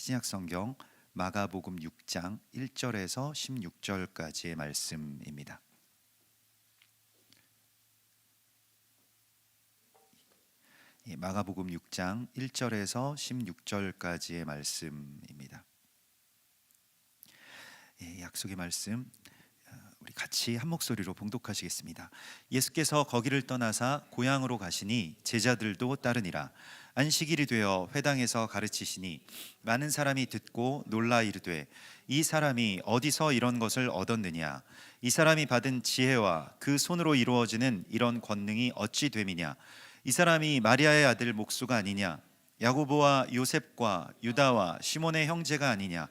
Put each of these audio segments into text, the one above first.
신약 성경 마가복음 6장 1절에서 16절까지의 말씀입니다. 마가복음 6장 1절에서 16절까지의 말씀입니다. 약속의 말씀 우리 같이 한 목소리로 봉독하시겠습니다. 예수께서 거기를 떠나사 고향으로 가시니 제자들도 따르니라. 안식일이 되어 회당에서 가르치시니 많은 사람이 듣고 놀라 이르되 이 사람이 어디서 이런 것을 얻었느냐? 이 사람이 받은 지혜와 그 손으로 이루어지는 이런 권능이 어찌 됨이냐? 이 사람이 마리아의 아들 목수가 아니냐? 야고보와 요셉과 유다와 시몬의 형제가 아니냐?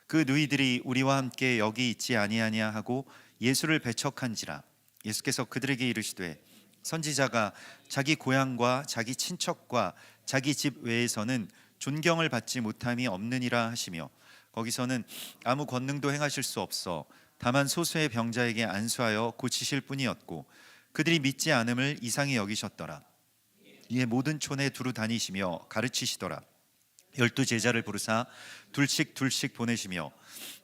그 누이들이 우리와 함께 여기 있지 아니하냐 하고 예수를 배척한지라. 예수께서 그들에게 이르시되 선지자가 자기 고향과 자기 친척과 자기 집 외에서는 존경을 받지 못함이 없느니라 하시며 거기서는 아무 권능도 행하실 수 없어 다만 소수의 병자에게 안수하여 고치실 뿐이었고 그들이 믿지 않음을 이상히 여기셨더라. 이에 모든 촌에 두루 다니시며 가르치시더라. 12 제자를 부르사 둘씩 보내시며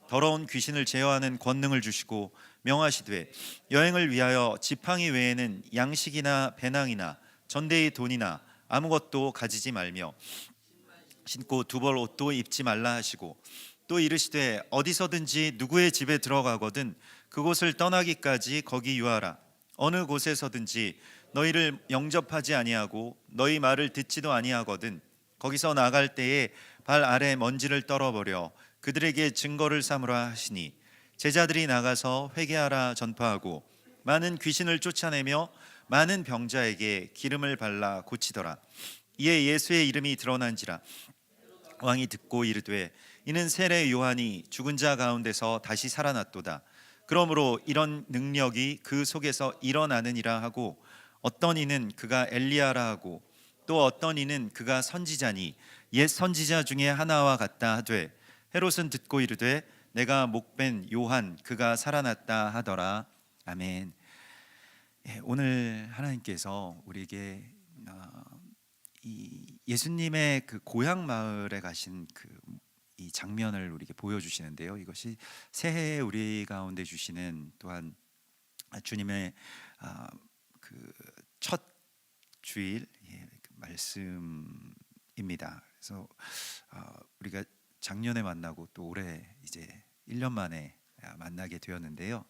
더러운 귀신을 제어하는 권능을 주시고 명하시되 여행을 위하여 지팡이 외에는 양식이나 배낭이나 전대의 돈이나 아무것도 가지지 말며 신고 두 벌 옷도 입지 말라 하시고 또 이르시되 어디서든지 누구의 집에 들어가거든 그곳을 떠나기까지 거기 유하라. 어느 곳에서든지 너희를 영접하지 아니하고 너희 말을 듣지도 아니하거든 거기서 나갈 때에 발 아래 먼지를 떨어버려 그들에게 증거를 삼으라 하시니 제자들이 나가서 회개하라 전파하고 많은 귀신을 쫓아내며 많은 병자에게 기름을 발라 고치더라. 이에 예수의 이름이 드러난지라. 왕이 듣고 이르되 이는 세례 요한이 죽은 자 가운데서 다시 살아났도다. 그러므로 이런 능력이 그 속에서 일어나느니라 하고 어떤 이는 그가 엘리야라 하고 또 어떤 이는 그가 선지자니 옛 선지자 중에 하나와 같다 하되 헤롯은 듣고 이르되 내가 목벤 요한 그가 살아났다 하더라. 아멘. 오늘 하나님께서 우리에게 이 예수님의 그 고향 마을에 가신 이 장면을 우리에게 보여주시는데요. 이것이 새해 우리 가운데 주시는 또한 주님의 그 첫 주일 말씀입니다. 그래서 우리가 작년에 만나고 또 올해 이제 1년 만에 만나게 되었는데요.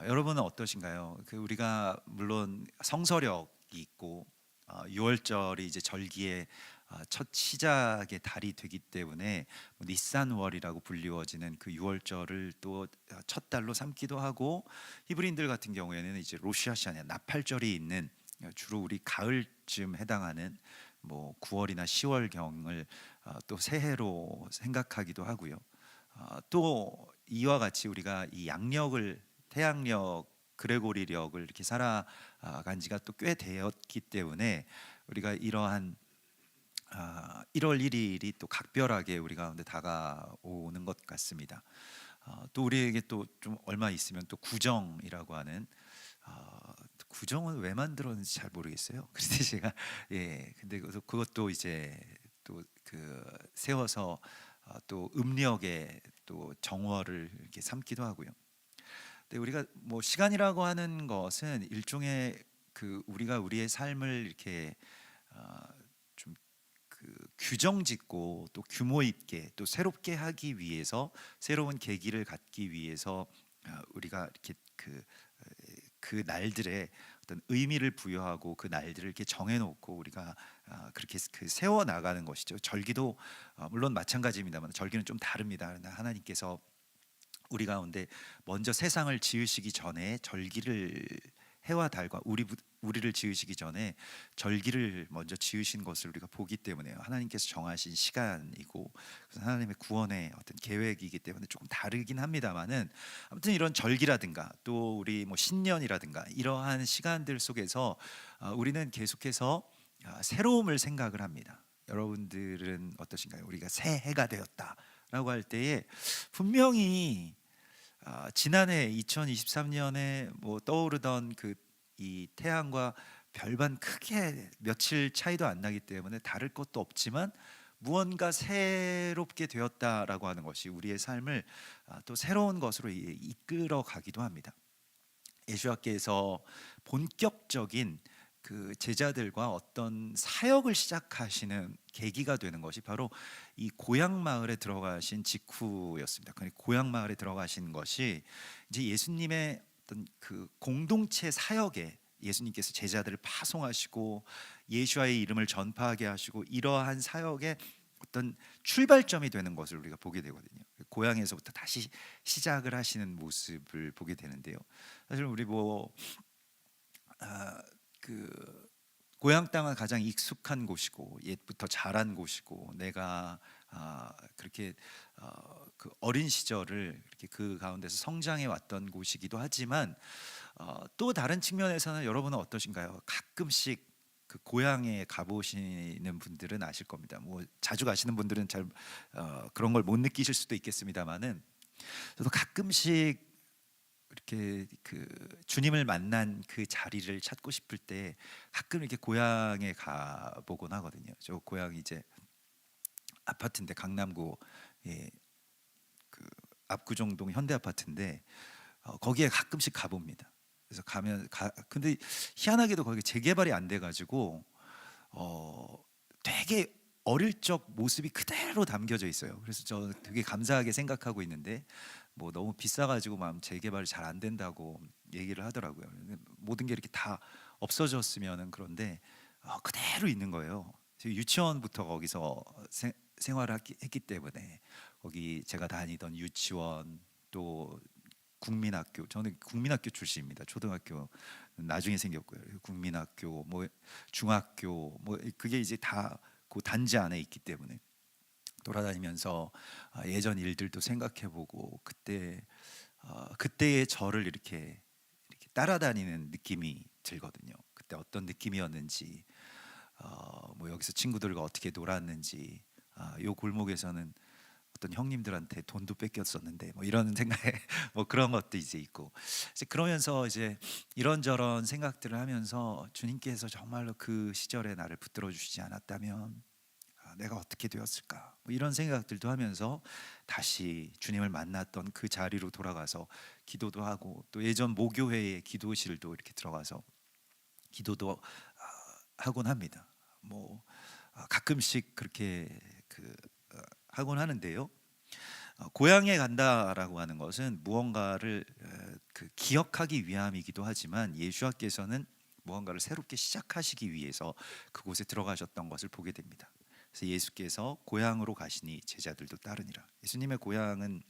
여러분은 어떠신가요? 우리가 물론 성서력이 있고 6월절이 이제 절기의 첫 시작의 달이 되기 때문에 니산월이라고 불리워지는 그 6월절을 또 첫 달로 삼기도 하고 히브리인들 같은 경우에는 이제 로시아시아냐 나팔절이 있는 주로 우리 가을쯤 해당하는 9월이나 10월 경을 또 새해로 생각하기도 하고요. 또 이와 같이 우리가 이 양력을 태양력, 그레고리력을 이렇게 살아간 지가 또 꽤 되었기 때문에 우리가 이러한 1월 1일이 또 각별하게 우리 가운데 다가오는 것 같습니다. 또 우리에게 또 좀 얼마 있으면 또 구정이라고 하는 구정은 왜 만들었는지 잘 모르겠어요. 그런데 제가 근데 그것도 이제 또 세워서 또 음력의 또 정월을 이렇게 삼기도 하고요. 근데 우리가 시간이라고 하는 것은 일종의 우리가 우리의 삶을 이렇게 좀 규정짓고 또 규모 있게 또 새롭게 하기 위해서 새로운 계기를 갖기 위해서 우리가 이렇게 그 날들에 어떤 의미를 부여하고 그 날들을 이렇게 정해놓고 우리가 그렇게 세워 나가는 것이죠. 절기도 물론 마찬가지입니다만 절기는 좀 다릅니다. 하나님께서 우리 가운데 먼저 세상을 지으시기 전에 절기를 해와 달과 우리를 지으시기 전에 절기를 먼저 지으신 것을 우리가 보기 때문에요. 하나님께서 정하신 시간이고 하나님의 구원의 어떤 계획이기 때문에 조금 다르긴 합니다만은 아무튼 이런 절기라든가 또 우리 신년이라든가 이러한 시간들 속에서 우리는 계속해서 새로움을 생각을 합니다. 여러분들은 어떠신가요? 우리가 새해가 되었다라고 할 때에 분명히 지난해 2023년에 떠오르던 이 태양과 별반 크게 며칠 차이도 안 나기 때문에 다를 것도 없지만 무언가 새롭게 되었다라고 하는 것이 우리의 삶을 또 새로운 것으로 이끌어 가기도 합니다. 예수님께서 본격적인 그 제자들과 어떤 사역을 시작하시는 계기가 되는 것이 바로 이 고향 마을에 들어가신 직후였습니다. 그 고향 마을에 들어가신 것이 이제 예수님의 어떤 그 공동체 사역에 예수님께서 제자들을 파송하시고 예수와의 이름을 전파하게 하시고 이러한 사역의 어떤 출발점이 되는 것을 우리가 보게 되거든요. 고향에서부터 다시 시작을 하시는 모습을 보게 되는데요. 사실 우리 그 고향 땅은 가장 익숙한 곳이고 옛부터 자란 곳이고 내가 그렇게 그 어린 시절을 이렇게 그 가운데서 성장해 왔던 곳이기도 하지만 또 다른 측면에서는 여러분은 어떠신가요? 가끔씩 그 고향에 가보시는 분들은 아실 겁니다. 뭐 자주 가시는 분들은 잘 그런 걸 못 느끼실 수도 있겠습니다만은 저도 가끔씩 이렇게 그 주님을 만난 그 자리를 찾고 싶을 때 가끔 이렇게 고향에 가보곤 하거든요. 저 고향이 이제 아파트인데 강남구 예, 그 압구정동 현대 아파트인데 거기에 가끔씩 가봅니다. 그래서 근데 희한하게도 거기 재개발이 안 돼가지고 되게 어릴 적 모습이 그대로 담겨져 있어요. 그래서 저 되게 감사하게 생각하고 있는데 뭐 너무 비싸가지고 재개발이 잘 안 된다고 얘기를 하더라고요. 모든 게 이렇게 다 없어졌으면은 그런데 그대로 있는 거예요. 제가 유치원부터 거기서 생활을 했기 때문에 거기 제가 다니던 유치원 또 국민학교, 저는 국민학교 출신입니다. 초등학교 나중에 생겼고요. 국민학교 뭐 중학교 뭐 그게 이제 다 그 단지 안에 있기 때문에 돌아다니면서 예전 일들도 생각해보고 그때의 저를 이렇게 따라다니는 느낌이 들거든요. 그때 어떤 느낌이었는지 뭐 여기서 친구들과 어떻게 놀았는지 요 골목에서는 어떤 형님들한테 돈도 뺏겼었는데 뭐 이런 생각에 뭐 그런 것도 이제 있고 이제 그러면서 이제 이런저런 생각들을 하면서 주님께서 정말로 그 시절에 나를 붙들어 주시지 않았다면 내가 어떻게 되었을까 뭐 이런 생각들도 하면서 다시 주님을 만났던 그 자리로 돌아가서 기도도 하고 또 예전 모교회의 기도실도 이렇게 들어가서 기도도 하곤 합니다. 뭐 가끔씩 그렇게 하곤 하는데요. 고향에 간다라고 하는 것은 무언가를 그 기억하기 위함이기도 하지만 예수와께서는 무언가를 새롭게 시작하시기 위해서 그곳에 들어가셨던 것을 보게 됩니다. 그래서 예수께서 고향으로 가시니 제자들도 따르니라. 예수님의 고향은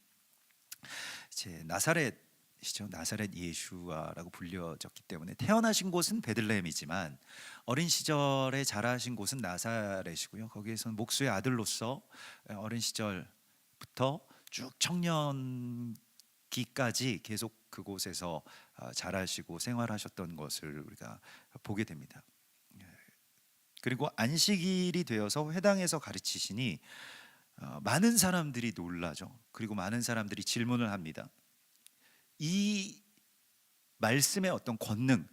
이제 나사렛이죠. 나사렛 예수아라고 불려졌기 때문에 태어나신 곳은 베들레헴이지만 어린 시절에 자라신 곳은 나사렛이고요. 거기에서는 목수의 아들로서 어린 시절부터 쭉 청년기까지 계속 그곳에서 자라시고 생활하셨던 것을 우리가 보게 됩니다. 그리고 안식일이 되어서 회당에서 가르치시니 많은 사람들이 놀라죠. 그리고 많은 사람들이 질문을 합니다. 이 말씀의 어떤 권능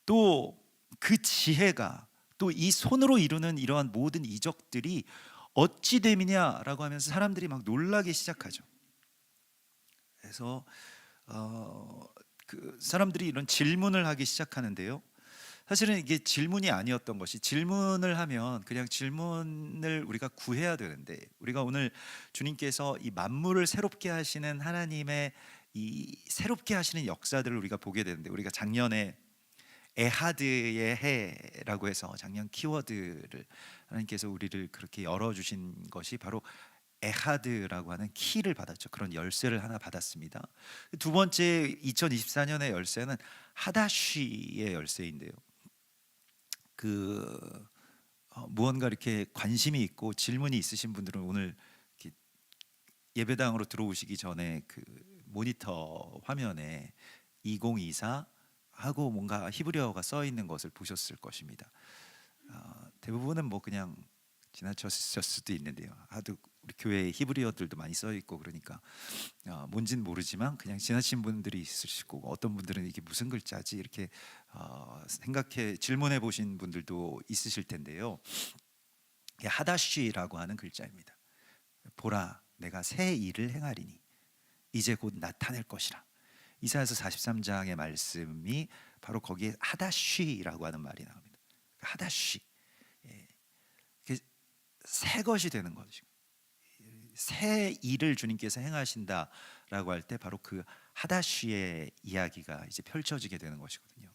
또 그 지혜가 또 이 손으로 이루는 이러한 모든 이적들이 어찌 됨이냐라고 하면서 사람들이 막 놀라기 시작하죠. 그래서 그 사람들이 이런 질문을 하기 시작하는데요. 사실은 이게 질문이 아니었던 것이 질문을 하면 그냥 질문을 우리가 구해야 되는데 우리가 오늘 주님께서 이 만물을 새롭게 하시는 하나님의 이 새롭게 하시는 역사들을 우리가 보게 되는데 우리가 작년에 에하드의 해라고 해서 작년 키워드를 하나님께서 우리를 그렇게 열어주신 것이 바로 에하드라고 하는 키를 받았죠. 그런 열쇠를 하나 받았습니다. 두 번째 2024년의 열쇠는 하다쉬의 열쇠인데요. 무언가 이렇게 관심이 있고 질문이 있으신 분들은 오늘 예배당으로 들어오시기 전에 그 모니터 화면에 2024 하고 뭔가 히브리어가 써 있는 것을 보셨을 것입니다. 대부분은 뭐 그냥 지나쳤을 수도 있는데요. 하도 우리 교회에 히브리어들도 많이 써 있고 그러니까 뭔진 모르지만 그냥 지나친 분들이 있으시고 어떤 분들은 이게 무슨 글자지 이렇게 생각해 질문해 보신 분들도 있으실 텐데요. 이게 하다쉬라고 하는 글자입니다. 보라, 내가 새 일을 행하리니 이제 곧 나타낼 것이라. 이사야서 43장의 말씀이 바로 거기에 하다쉬라고 하는 말이 나옵니다. 하다쉬, 새 것이 되는 것이고, 새 일을 주님께서 행하신다라고 할 때 바로 그 하다쉬의 이야기가 이제 펼쳐지게 되는 것이거든요.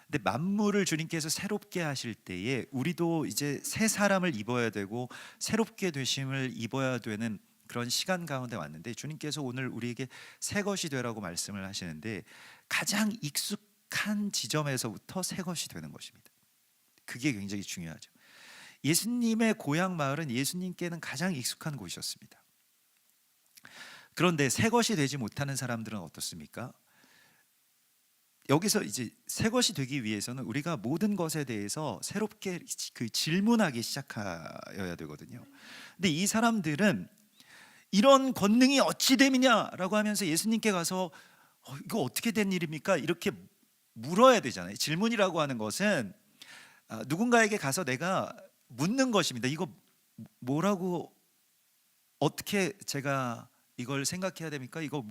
근데 만물을 주님께서 새롭게 하실 때에 우리도 이제 새 사람을 입어야 되고 새롭게 되심을 입어야 되는 그런 시간 가운데 왔는데, 주님께서 오늘 우리에게 새 것이 되라고 말씀을 하시는데 가장 익숙한 지점에서부터 새 것이 되는 것입니다. 그게 굉장히 중요하죠. 예수님의 고향 마을은 예수님께는 가장 익숙한 곳이었습니다. 그런데 새 것이 되지 못하는 사람들은 어떻습니까? 여기서 이제 새 것이 되기 위해서는 우리가 모든 것에 대해서 새롭게 질문하기 시작해야 되거든요. 근데 이 사람들은 이런 권능이 어찌 됨이냐라고 하면서 예수님께 가서 이거 어떻게 된 일입니까? 이렇게 물어야 되잖아요. 질문이라고 하는 것은 누군가에게 가서 내가 묻는 것입니다. 이거 뭐라고, 어떻게 제가 이걸 생각해야 됩니까? 이거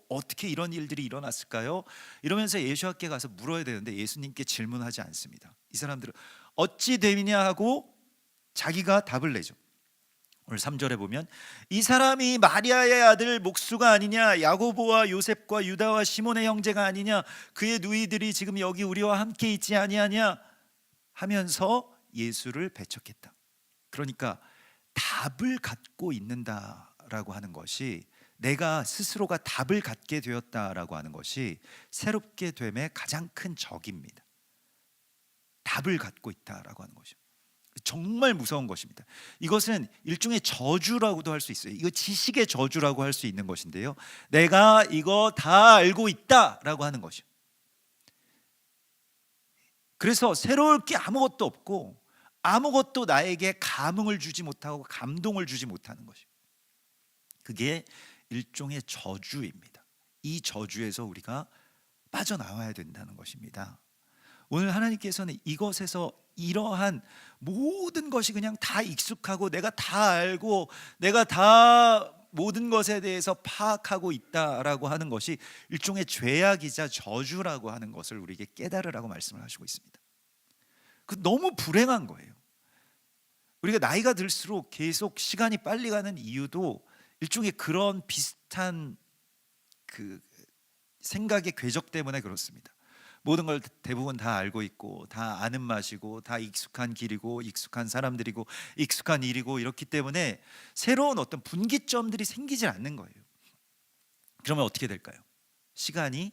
어떻게 이런 일들이 일어났을까요? 이러면서 예수님께 가서 물어야 되는데 예수님께 질문하지 않습니다. 이 사람들은 어찌 됨이냐 하고 자기가 답을 내죠. 오늘 3절에 보면 이 사람이 마리아의 아들 목수가 아니냐, 야고보와 요셉과 유다와 시몬의 형제가 아니냐, 그의 누이들이 지금 여기 우리와 함께 있지 아니하냐 하면서 예수를 배척했다. 그러니까 답을 갖고 있는다라고 하는 것이, 내가 스스로가 답을 갖게 되었다라고 하는 것이 새롭게 됨의 가장 큰 적입니다. 답을 갖고 있다라고 하는 것이죠. 정말 무서운 것입니다. 이것은 일종의 저주라고도 할 수 있어요. 이거 지식의 저주라고 할 수 있는 것인데요, 내가 이거 다 알고 있다라고 하는 것이요. 그래서 새로울 게 아무것도 없고 아무것도 나에게 감흥을 주지 못하고 감동을 주지 못하는 것이요. 그게 일종의 저주입니다. 이 저주에서 우리가 빠져나와야 된다는 것입니다. 오늘 하나님께서는 이것에서 이러한 모든 것이 그냥 다 익숙하고 내가 다 알고 내가 다 모든 것에 대해서 파악하고 있다라고 하는 것이 일종의 죄악이자 저주라고 하는 것을 우리에게 깨달으라고 말씀을 하시고 있습니다. 그 너무 불행한 거예요. 우리가 나이가 들수록 계속 시간이 빨리 가는 이유도 일종의 그런 비슷한 그 생각의 궤적 때문에 그렇습니다. 모든 걸 대부분 다 알고 있고 다 아는 맛이고 다 익숙한 길이고 익숙한 사람들이고 익숙한 일이고 이렇기 때문에 새로운 어떤 분기점들이 생기질 않는 거예요. 그러면 어떻게 될까요? 시간이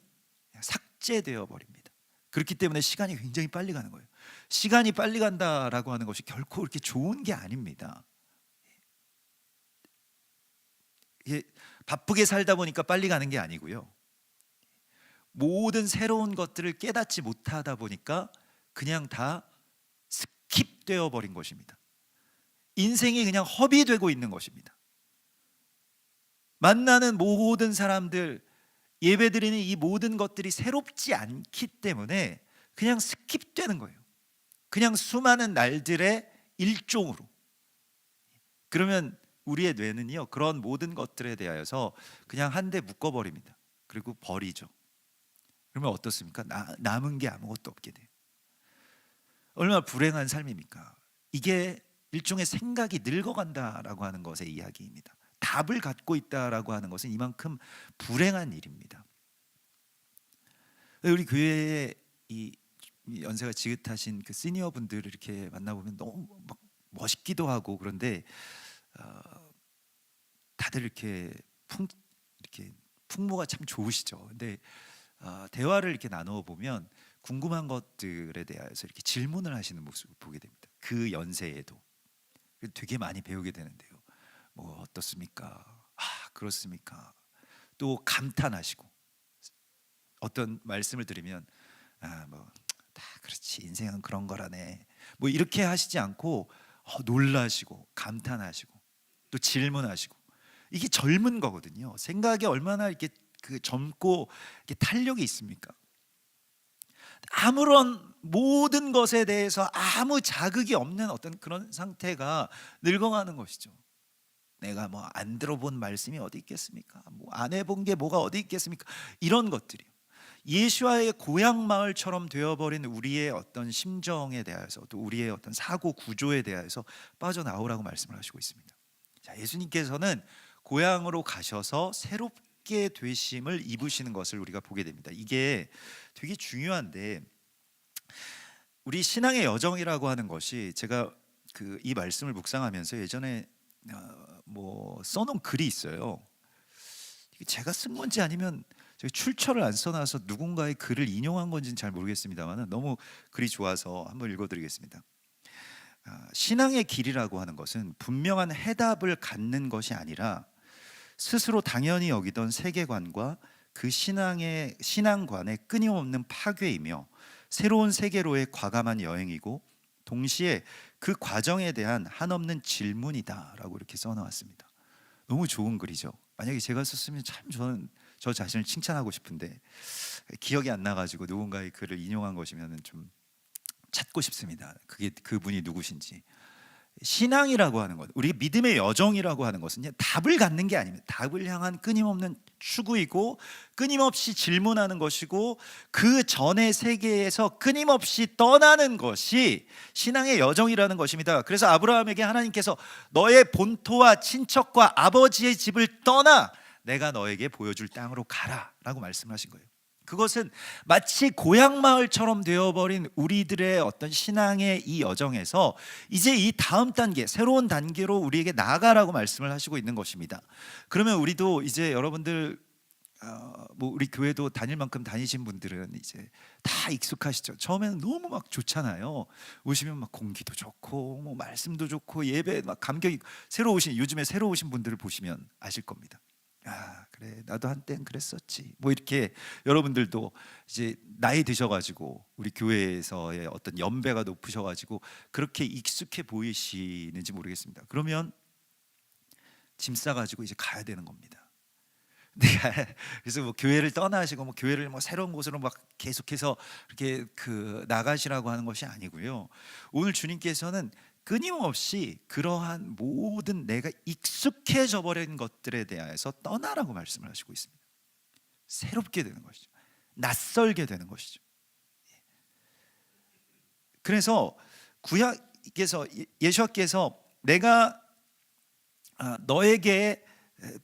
삭제되어 버립니다. 그렇기 때문에 시간이 굉장히 빨리 가는 거예요. 시간이 빨리 간다라고 하는 것이 결코 그렇게 좋은 게 아닙니다. 바쁘게 살다 보니까 빨리 가는 게 아니고요, 모든 새로운 것들을 깨닫지 못하다 보니까 그냥 다 스킵되어 버린 것입니다. 인생이 그냥 허비되고 있는 것입니다. 만나는 모든 사람들, 예배드리는 이 모든 것들이 새롭지 않기 때문에 그냥 스킵되는 거예요. 그냥 수많은 날들의 일종으로. 그러면 우리의 뇌는요, 그런 모든 것들에 대하여서 그냥 한데 묶어버립니다. 그리고 버리죠. 그러면 어떻습니까? 남은 게 아무것도 없게 돼요. 얼마나 불행한 삶입니까? 이게 일종의 생각이 늙어간다라고 하는 것의 이야기입니다. 답을 갖고 있다라고 하는 것은 이만큼 불행한 일입니다. 우리 교회에 이 연세가 지긋하신 그 시니어 분들을 이렇게 만나보면 너무 막 멋있기도 하고, 그런데 다들 이렇게 풍모가 참 좋으시죠. 근데 대화를 이렇게 나누어 보면 궁금한 것들에 대해서 이렇게 질문을 하시는 모습을 보게 됩니다. 그 연세에도 되게 많이 배우게 되는데요. 뭐 어떻습니까? 그렇습니까? 또 감탄하시고, 어떤 말씀을 드리면 뭐 다 그렇지, 인생은 그런 거라네, 뭐 이렇게 하시지 않고 놀라시고 감탄하시고 또 질문하시고, 이게 젊은 거거든요. 생각이 얼마나 이렇게 그 젊고 이렇게 탄력이 있습니까? 아무런 모든 것에 대해서 아무 자극이 없는 어떤 그런 상태가 늙어가는 것이죠. 내가 뭐 안 들어본 말씀이 어디 있겠습니까? 뭐 안 해본 게 뭐가 어디 있겠습니까? 이런 것들이 예수와의 고향 마을처럼 되어버린 우리의 어떤 심정에 대해서, 또 우리의 어떤 사고 구조에 대해서 빠져나오라고 말씀을 하시고 있습니다. 자, 예수님께서는 고향으로 가셔서 새롭게 되심을 입으시는 것을 우리가 보게 됩니다. 이게 되게 중요한데, 우리 신앙의 여정이라고 하는 것이, 제가 이 말씀을 묵상하면서 예전에 뭐 써놓은 글이 있어요. 이게 제가 쓴 건지 아니면 저희 출처를 안 써놔서 누군가의 글을 인용한 건지는 잘 모르겠습니다만, 너무 글이 좋아서 한번 읽어드리겠습니다. 신앙의 길이라고 하는 것은 분명한 해답을 갖는 것이 아니라 스스로 당연히 여기던 세계관과 그 신앙관의 끊임없는 파괴이며 새로운 세계로의 과감한 여행이고, 동시에 그 과정에 대한 한없는 질문이다라고 이렇게 써놓았습니다. 너무 좋은 글이죠. 만약에 제가 썼으면 참 저는 저 자신을 칭찬하고 싶은데 기억이 안 나가지고 누군가의 글을 인용한 것이면 좀 찾고 싶습니다. 그게 그분이 누구신지. 신앙이라고 하는 것, 우리 믿음의 여정이라고 하는 것은 답을 갖는 게 아닙니다. 답을 향한 끊임없는 추구이고, 끊임없이 질문하는 것이고, 그 전의 세계에서 끊임없이 떠나는 것이 신앙의 여정이라는 것입니다. 그래서 아브라함에게 하나님께서 너의 본토와 친척과 아버지의 집을 떠나 내가 너에게 보여줄 땅으로 가라 라고 말씀하신 거예요. 그것은 마치 고향 마을처럼 되어버린 우리들의 어떤 신앙의 이 여정에서 이제 이 다음 단계, 새로운 단계로 우리에게 나아가라고 말씀을 하시고 있는 것입니다. 그러면 우리도 이제 여러분들 뭐 우리 교회도 다닐 만큼 다니신 분들은 이제 다 익숙하시죠. 처음에는 너무 막 좋잖아요. 오시면 막 공기도 좋고 뭐 말씀도 좋고 예배 막 감격이, 요즘에 새로 오신 분들을 보시면 아실 겁니다. 그래, 나도 한땐 그랬었지. 뭐 이렇게 여러분들도 이제 나이 드셔가지고 우리 교회에서의 어떤 연배가 높으셔가지고 그렇게 익숙해 보이시는지 모르겠습니다. 그러면 짐 싸가지고 이제 가야 되는 겁니다. 그래서 뭐 교회를 떠나시고 뭐 교회를 뭐 새로운 곳으로 막 계속해서 이렇게 나가시라고 하는 것이 아니고요. 오늘 주님께서는 끊임없이 그러한 모든 내가 익숙해져 버린 것들에 대해서 떠나라고 말씀을 하시고 있습니다. 새롭게 되는 것이죠. 낯설게 되는 것이죠. 그래서 구약에서 예수께서 내가 너에게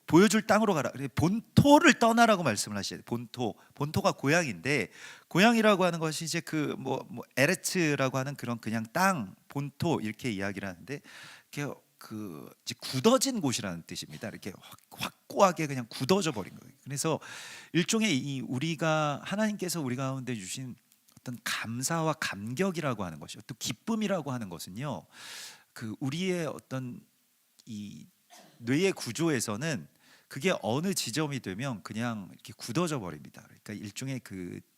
보여줄 땅으로 가라. 본토를 떠나라고 말씀을 하시죠. 본토가 고향인데, 고향이라고 하는 것이 이제 뭐 에레츠라고 하는 그런 그냥 땅, 본토 이렇게 이야기를 하는데, 이렇게 이제 굳어진 곳이라는 뜻입니다. 이렇게 확고하게 그냥 굳어져 버린 거예요. 그래서 일종의 하나님께서 우리 가운데 주신 어떤 감사와 감격이라고 하는 것이, 또 기쁨이라고 하는 것은요, 우리의 어떤 이 뇌의 구조에서는 그게 어느 지점이 되면 그냥 이렇게 굳어져 버립니다. 그러니까 일종의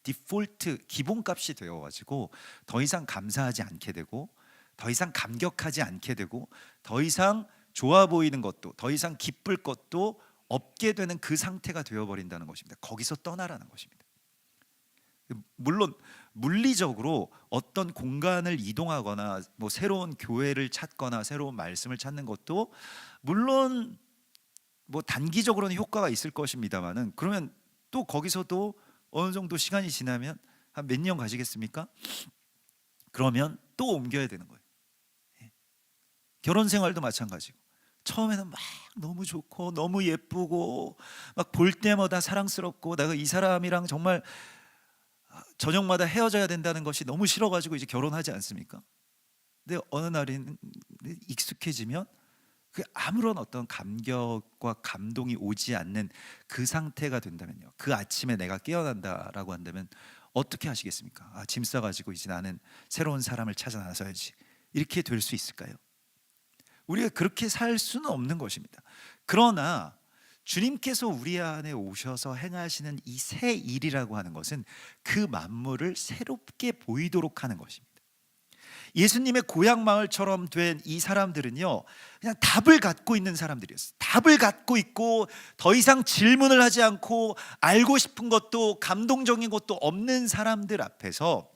디폴트 기본값이 되어가지고 더 이상 감사하지 않게 되고, 더 이상 감격하지 않게 되고, 더 이상 좋아 보이는 것도, 더 이상 기쁠 것도 없게 되는 그 상태가 되어버린다는 것입니다. 거기서 떠나라는 것입니다. 물론 물리적으로 어떤 공간을 이동하거나 뭐 새로운 교회를 찾거나 새로운 말씀을 찾는 것도 물론 뭐 단기적으로는 효과가 있을 것입니다만은, 그러면 또 거기서도 어느 정도 시간이 지나면 한 몇 년 가시겠습니까? 그러면 또 옮겨야 되는 거예요. 결혼 생활도 마찬가지고, 처음에는 막 너무 좋고 너무 예쁘고 막 볼 때마다 사랑스럽고, 내가 이 사람이랑 정말 저녁마다 헤어져야 된다는 것이 너무 싫어가지고 이제 결혼하지 않습니까? 근데 어느 날은 익숙해지면 아무런 어떤 감격과 감동이 오지 않는 그 상태가 된다면요, 그 아침에 내가 깨어난다라고 한다면 어떻게 하시겠습니까? 짐 싸가지고 이제 나는 새로운 사람을 찾아 나서야지, 이렇게 될 수 있을까요? 우리가 그렇게 살 수는 없는 것입니다. 그러나 주님께서 우리 안에 오셔서 행하시는 이 새 일이라고 하는 것은 그 만물을 새롭게 보이도록 하는 것입니다. 예수님의 고향 마을처럼 된 이 사람들은요, 그냥 답을 갖고 있는 사람들이었어요. 답을 갖고 있고 더 이상 질문을 하지 않고 알고 싶은 것도 감동적인 것도 없는 사람들 앞에서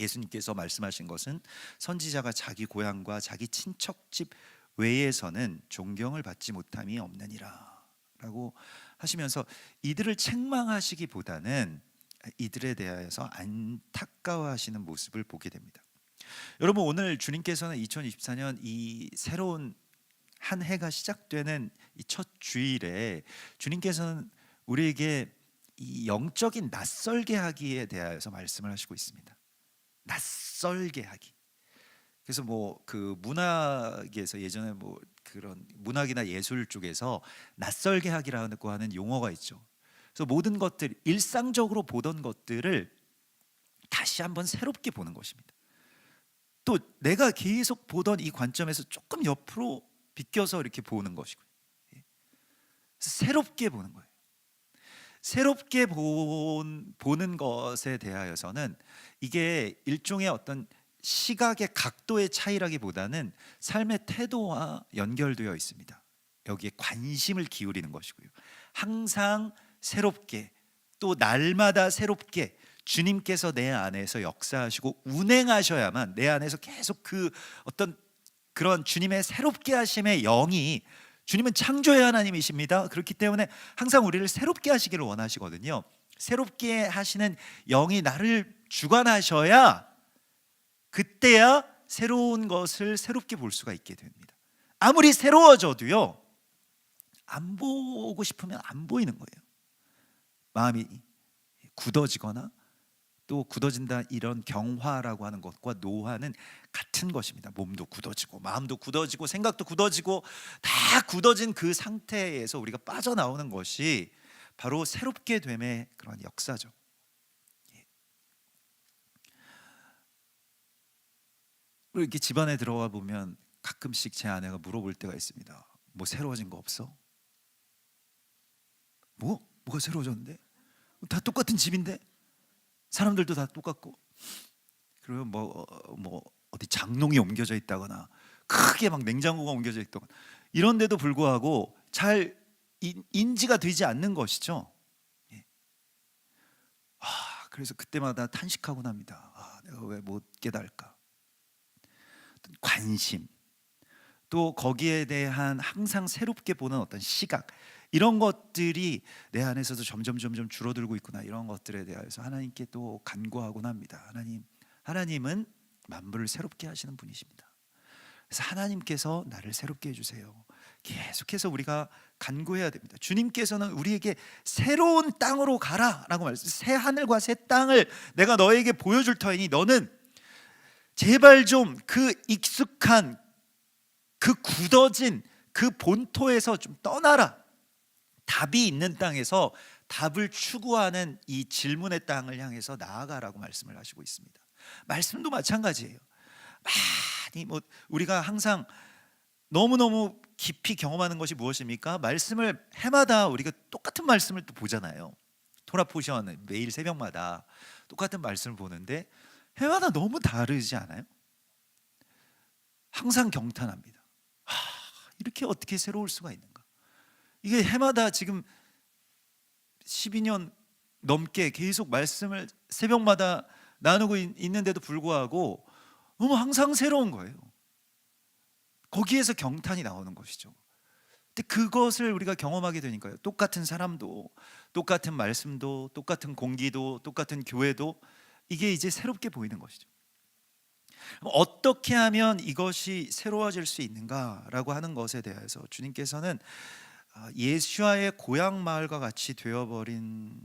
예수님께서 말씀하신 것은 선지자가 자기 고향과 자기 친척집 외에서는 존경을 받지 못함이 없느니라 라고 하시면서 이들을 책망하시기보다는 이들에 대하여서 안타까워하시는 모습을 보게 됩니다. 여러분, 오늘 주님께서는 2024년 이 새로운 한 해가 시작되는 이 첫 주일에 주님께서는 우리에게 이 영적인 낯설게 하기에 대하여서 말씀을 하시고 있습니다. 낯설게 하기. 그래서 뭐 그 문학에서 예전에 뭐 그런 문학이나 예술 쪽에서 낯설게 하기라고 하는 용어가 있죠. 그래서 모든 것들, 일상적으로 보던 것들을 다시 한번 새롭게 보는 것입니다. 또 내가 계속 보던 이 관점에서 조금 옆으로 비껴서 이렇게 보는 것이고요. 새롭게 보는 거예요. 새롭게 보는 것에 대하여서는 이게 일종의 어떤 시각의 각도의 차이라기보다는 삶의 태도와 연결되어 있습니다. 여기에 관심을 기울이는 것이고요. 항상 새롭게, 또 날마다 새롭게 주님께서 내 안에서 역사하시고 운행하셔야만 내 안에서 계속 그 어떤 그런 주님의 새롭게 하심의 영이, 주님은 창조의 하나님이십니다. 그렇기 때문에 항상 우리를 새롭게 하시기를 원하시거든요. 새롭게 하시는 영이 나를 주관하셔야 그때야 새로운 것을 새롭게 볼 수가 있게 됩니다. 아무리 새로워져도요, 안 보고 싶으면 안 보이는 거예요. 마음이 굳어지거나 또 굳어진다, 이런 경화라고 하는 것과 노화는 같은 것입니다. 몸도 굳어지고 마음도 굳어지고 생각도 굳어지고 다 굳어진 그 상태에서 우리가 빠져나오는 것이 바로 새롭게 됨의 그런 역사죠. 그리고 이렇게 집안에 들어와 보면 가끔씩 제 아내가 물어볼 때가 있습니다. 뭐 새로워진 거 없어? 뭐가 새로워졌는데? 다 똑같은 집인데? 사람들도 다 똑같고. 그리고 뭐 어디 장롱이 옮겨져 있다거나 크게 막 냉장고가 옮겨져 있다거나 이런데도 불구하고 잘 인지가 되지 않는 것이죠. 그래서 그때마다 탄식하곤 합니다. 내가 왜 못 깨달을까? 관심, 또 거기에 대한 항상 새롭게 보는 어떤 시각, 이런 것들이 내 안에서도 점점 줄어들고 있구나, 이런 것들에 대해서 하나님께 또 간구하곤 합니다. 하나님은 만물을 새롭게 하시는 분이십니다. 그래서 하나님께서 나를 새롭게 해주세요. 계속해서 우리가 간구해야 됩니다. 주님께서는 우리에게 새로운 땅으로 가라라고 말씀, 새 하늘과 새 땅을 내가 너에게 보여줄 터이니 너는 제발 좀 그 익숙한, 그 굳어진 그 본토에서 좀 떠나라. 답이 있는 땅에서 답을 추구하는 이 질문의 땅을 향해서 나아가라고 말씀을 하시고 있습니다. 말씀도 마찬가지예요. 많이 우리가 항상 너무너무 깊이 경험하는 것이 무엇입니까? 말씀을 해마다 우리가 똑같은 말씀을 또 보잖아요. 토라포션 매일 새벽마다 똑같은 말씀을 보는데 해마다 너무 다르지 않아요? 항상 경탄합니다. 이렇게 어떻게 새로울 수가 있는가? 이게 해마다 지금 12년 넘게 계속 말씀을 새벽마다 나누고 있는데도 불구하고 너무 항상 새로운 거예요. 거기에서 경탄이 나오는 것이죠. 근데 그것을 우리가 경험하게 되니까요, 똑같은 사람도, 똑같은 말씀도, 똑같은 공기도, 똑같은 교회도 이게 이제 새롭게 보이는 것이죠. 어떻게 하면 이것이 새로워질 수 있는가라고 하는 것에 대해서 주님께서는 예수와의 고향 마을과 같이 되어버린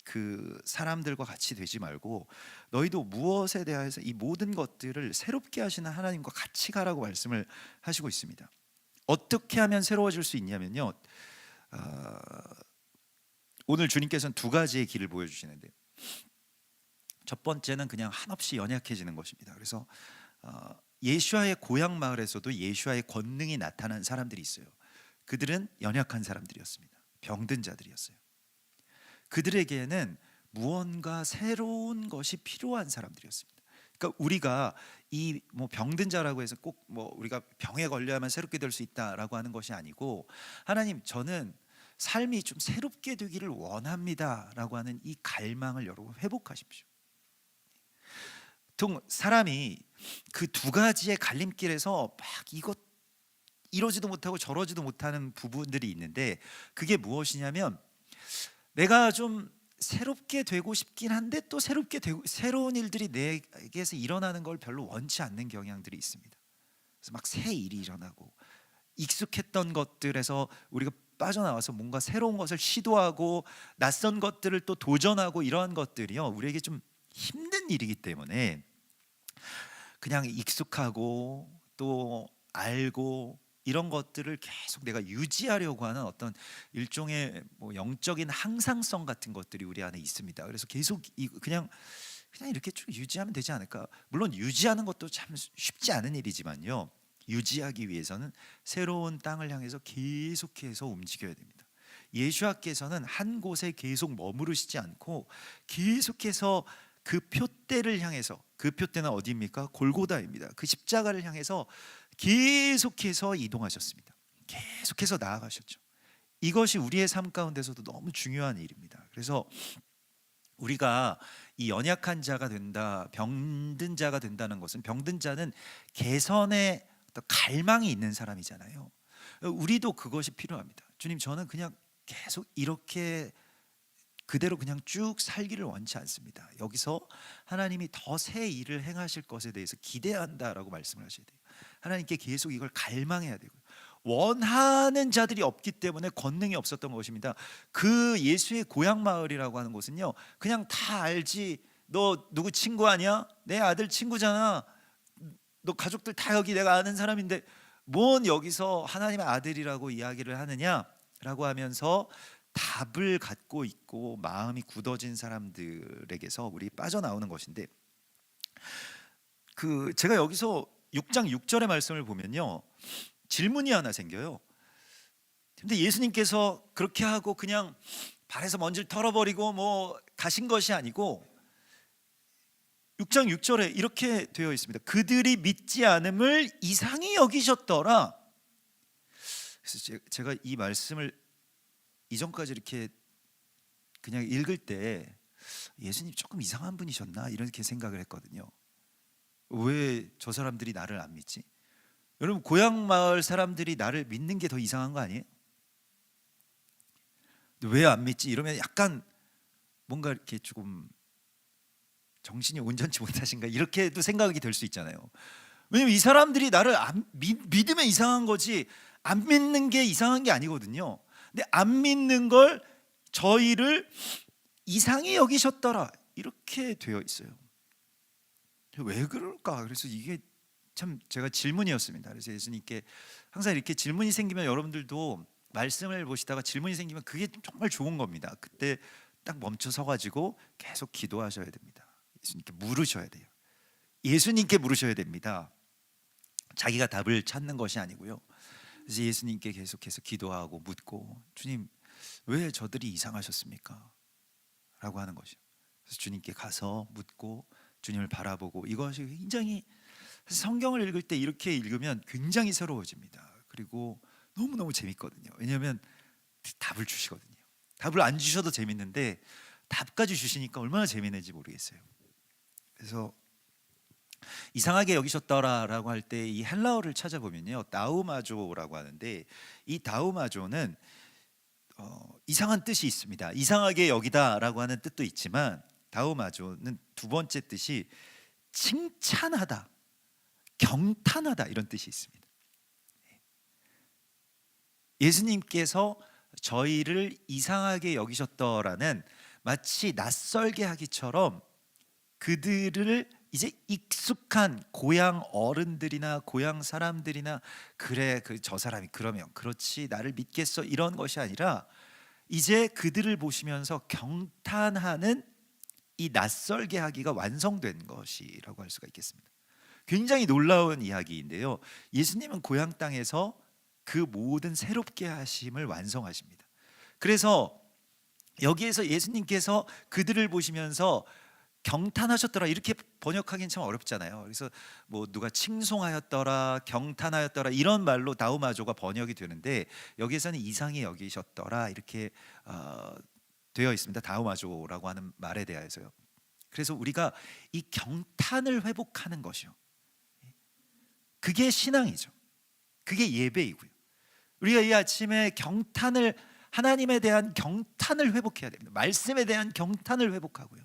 그 사람들과 같이 되지 말고 너희도 무엇에 대해서 이 모든 것들을 새롭게 하시는 하나님과 같이 가라고 말씀을 하시고 있습니다. 어떻게 하면 새로워질 수 있냐면요, 오늘 주님께서는 두 가지의 길을 보여주시는데, 첫 번째는 그냥 한없이 연약해지는 것입니다. 그래서 예수와의 고향 마을에서도 예수와의 권능이 나타난 사람들이 있어요. 그들은 연약한 사람들이었습니다. 병든 자들이었어요. 그들에게는 무언가 새로운 것이 필요한 사람들이었습니다. 그러니까 우리가 이 병든 자라고 해서 꼭 우리가 병에 걸려야만 새롭게 될 수 있다라고 하는 것이 아니고, 하나님, 저는 삶이 좀 새롭게 되기를 원합니다라고 하는 이 갈망을 여러분 회복하십시오. 보통 사람이 그 두 가지의 갈림길에서 막 이것 이러지도 못하고 저러지도 못하는 부분들이 있는데, 그게 무엇이냐면 내가 좀 새롭게 되고 싶긴 한데 또 새롭게 되고 새로운 일들이 내게서 일어나는 걸 별로 원치 않는 경향들이 있습니다. 그래서 막 새 일이 일어나고 익숙했던 것들에서 우리가 빠져나와서 뭔가 새로운 것을 시도하고 낯선 것들을 또 도전하고, 이러한 것들이요 우리에게 좀 힘든 일이기 때문에 그냥 익숙하고 또 알고 이런 것들을 계속 내가 유지하려고 하는 어떤 일종의 뭐 영적인 항상성 같은 것들이 우리 안에 있습니다. 그래서 계속 그냥 이렇게 쭉 유지하면 되지 않을까. 물론 유지하는 것도 참 쉽지 않은 일이지만요, 유지하기 위해서는 새로운 땅을 향해서 계속해서 움직여야 됩니다. 예수님께서는 한 곳에 계속 머무르시지 않고 계속해서 그 표대를 향해서, 그 표대는 어디입니까? 골고다입니다. 그 십자가를 향해서 계속해서 이동하셨습니다. 계속해서 나아가셨죠. 이것이 우리의 삶 가운데서도 너무 중요한 일입니다. 그래서 우리가 이 연약한 자가 된다, 병든 자가 된다는 것은, 병든 자는 개선의 어떤 갈망이 있는 사람이잖아요. 우리도 그것이 필요합니다. 주님, 저는 그냥 계속 이렇게 그대로 그냥 쭉 살기를 원치 않습니다. 여기서 하나님이 더 새 일을 행하실 것에 대해서 기대한다라고 말씀을 하셔야 돼요. 하나님께 계속 이걸 갈망해야 되고요. 원하는 자들이 없기 때문에 권능이 없었던 것입니다. 그 예수의 고향 마을이라고 하는 곳은요, 그냥 다 알지. 너 누구 친구 아니야? 내 아들 친구잖아. 너 가족들 다 여기 내가 아는 사람인데 뭔 여기서 하나님의 아들이라고 이야기를 하느냐라고 하면서 답을 갖고 있고 마음이 굳어진 사람들에게서 우리 빠져나오는 것인데, 그 제가 여기서 6장 6절의 말씀을 보면요, 질문이 하나 생겨요. 근데 예수님께서 그렇게 하고 그냥 발에서 먼지를 털어버리고 뭐 가신 것이 아니고, 6장 6절에 이렇게 되어 있습니다. 그들이 믿지 않음을 이상히 여기셨더라. 그래서 제가 이 말씀을 이전까지 이렇게 그냥 읽을 때 예수님 조금 이상한 분이셨나 이렇게 생각을 했거든요. 왜 저 사람들이 나를 안 믿지? 여러분, 고향 마을 사람들이 나를 믿는 게 더 이상한 거 아니에요? 왜 안 믿지? 이러면 약간 뭔가 이렇게 조금 정신이 온전치 못하신가 이렇게도 생각이 될 수 있잖아요. 왜냐면 이 사람들이 나를 믿으면 이상한 거지 안 믿는 게 이상한 게 아니거든요. 근데 안 믿는 걸 저희를 이상히 여기셨더라 이렇게 되어 있어요. 왜 그럴까? 그래서 이게 참 제가 질문이었습니다. 그래서 예수님께 항상 이렇게 질문이 생기면, 여러분들도 말씀을 보시다가 질문이 생기면 그게 정말 좋은 겁니다. 그때 딱 멈춰 서 가지고 계속 기도하셔야 됩니다. 예수님께 물으셔야 돼요. 예수님께 물으셔야 됩니다. 자기가 답을 찾는 것이 아니고요. 그래서 예수님께 계속해서 기도하고 묻고, 주님 왜 저들이 이상하셨습니까? 라고 하는 것이요. 그래서 주님께 가서 묻고 주님을 바라보고, 이것이 굉장히 성경을 읽을 때 이렇게 읽으면 굉장히 새로워집니다. 그리고 너무너무 재밌거든요. 왜냐하면 답을 주시거든요. 답을 안 주셔도 재밌는데 답까지 주시니까 얼마나 재밌는지 모르겠어요. 그래서 이상하게 여기셨더라라고 할 때 이 헬라어를 찾아보면요, 다우마조라고 하는데, 이 다우마조는 이상한 뜻이 있습니다. 이상하게 여기다라고 하는 뜻도 있지만, 다우마조는 두 번째 뜻이 칭찬하다, 경탄하다 이런 뜻이 있습니다. 예수님께서 저희를 이상하게 여기셨더라는, 마치 낯설게 하기처럼 그들을 이제 익숙한 고향 어른들이나 고향 사람들이나, 그래 그 저 사람이 그러면 그렇지 나를 믿겠어 이런 것이 아니라, 이제 그들을 보시면서 경탄하는 이 낯설게 하기가 완성된 것이라고 할 수가 있겠습니다. 굉장히 놀라운 이야기인데요, 예수님은 고향 땅에서 그 모든 새롭게 하심을 완성하십니다. 그래서 여기에서 예수님께서 그들을 보시면서 경탄하셨더라 이렇게 번역하기는 참 어렵잖아요. 그래서 뭐 누가 칭송하였더라, 경탄하였더라 이런 말로 다우마조가 번역이 되는데, 여기에서는 이상히 여기셨더라 이렇게 되어 있습니다. 다우마조라고 하는 말에 대해서요. 그래서 우리가 이 경탄을 회복하는 것이요, 그게 신앙이죠. 그게 예배이고요. 우리가 이 아침에 경탄을, 하나님에 대한 경탄을 회복해야 됩니다. 말씀에 대한 경탄을 회복하고요.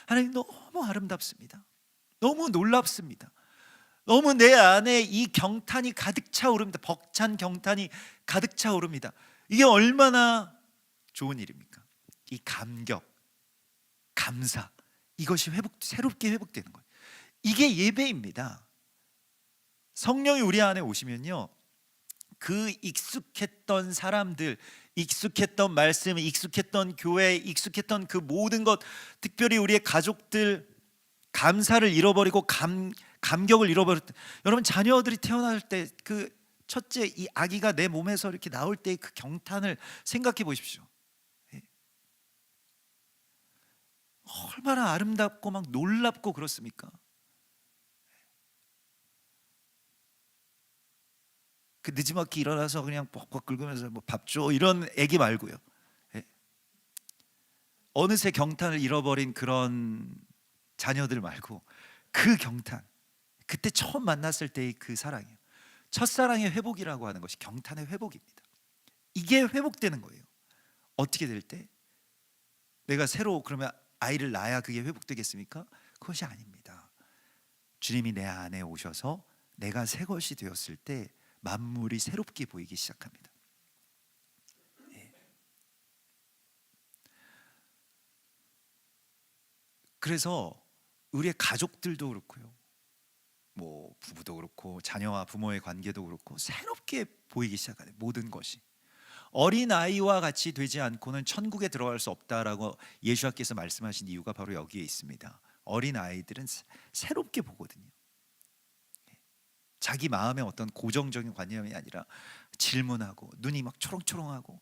하나님 너무 아름답습니다. 너무 놀랍습니다. 너무 내 안에 이 경탄이 가득 차오릅니다. 벅찬 경탄이 가득 차오릅니다. 이게 얼마나 좋은 일입니까? 이 감격, 감사, 이것이 새롭게 회복되는 거예요. 이게 예배입니다. 성령이 우리 안에 오시면요, 그 익숙했던 사람들, 익숙했던 말씀, 익숙했던 교회, 익숙했던 그 모든 것, 특별히 우리의 가족들, 감사를 잃어버리고 감격을 잃어버렸던, 여러분 자녀들이 태어날 때 그 첫째 이 아기가 내 몸에서 이렇게 나올 때의 그 경탄을 생각해 보십시오. 얼마나 아름답고 막 놀랍고 그렇습니까? 그 늦지막히 일어나서 그냥 벅벅 긁으면서 뭐 밥 줘 이런 애기 말고요. 어느새 경탄을 잃어버린 그런 자녀들 말고, 그 경탄, 그때 처음 만났을 때의 그 사랑이요, 첫사랑의 회복이라고 하는 것이 경탄의 회복입니다. 이게 회복되는 거예요. 어떻게 될 때? 내가 새로 그러면 아이를 낳아야 그게 회복되겠습니까? 그것이 아닙니다. 주님이 내 안에 오셔서 내가 새 것이 되었을 때 만물이 새롭게 보이기 시작합니다. 그래서 우리의 가족들도 그렇고요, 뭐 부부도 그렇고 자녀와 부모의 관계도 그렇고 새롭게 보이기 시작하는 모든 것이, 어린 아이와 같이 되지 않고는 천국에 들어갈 수 없다라고 예수님께서 말씀하신 이유가 바로 여기에 있습니다. 어린 아이들은 새롭게 보거든요. 자기 마음의 어떤 고정적인 관념이 아니라 질문하고, 눈이 막 초롱초롱하고,